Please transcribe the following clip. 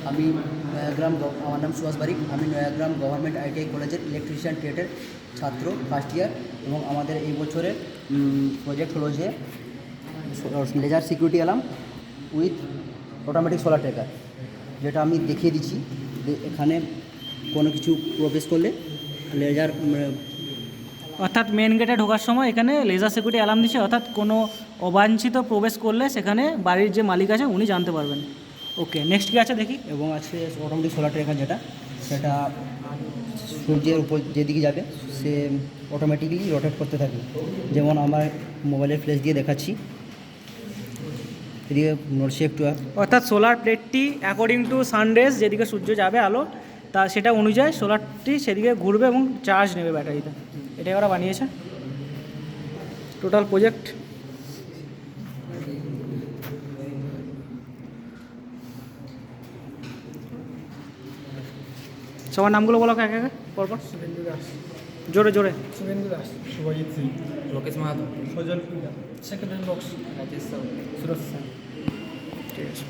আমি নয়াগ্রাম, আমার নাম সুহাস বারিক। আমি নয়াগ্রাম গভর্নমেন্ট আইটিআই কলেজের ইলেকট্রিশিয়ান ট্রেডের ছাত্র, ফার্স্ট ইয়ার। এবং আমাদের এই বছরের প্রজেক্ট হলো যে laser security alarm with automatic solar tracker, যেটা আমি দেখিয়ে দিচ্ছি। এখানে কোনো কিছু প্রবেশ করলে লেজার, অর্থাৎ মেন গেটে ঢোকার সময় এখানে লেজার সিকিউরিটি অ্যালার্ম দিচ্ছে, অর্থাৎ কোনো অবাঞ্ছিত প্রবেশ করলে সেখানে বাড়ির যে মালিক আছে উনি জানতে পারবেন। ওকে, নেক্সট কী আছে দেখি। এবং আছে অটোমেটিক সোলার ট্রেকার, সেটা সূর্যের উপর যেদিকে যাবে সে অটোমেটিকলি রোটেট করতে থাকে। যেমন আমার মোবাইলের ফ্ল্যাশ দিয়ে দেখাচ্ছি, এদিকে শেপ টু। অর্থাৎ সোলার প্লেটটি অ্যাকর্ডিং টু সানরেজ যেদিকে সূর্য যাবে আলো, তা সেটা অনুযায়ী সোলারটি সেদিকে ঘুরবে এবং চার্জ নেবে ব্যাটারিতে। এটাই ওরা বানিয়েছে টোটাল প্রজেক্ট। সবার নামগুলো বলো একে একে পরপর। শুভেন্দু দাস, জোরে জোরে। Suvendu Das, Subhajit Singh, Lokesh Mahato, Sajal Fula, second box, Rajesh Sau. Suraj sir. ঠিক আছে।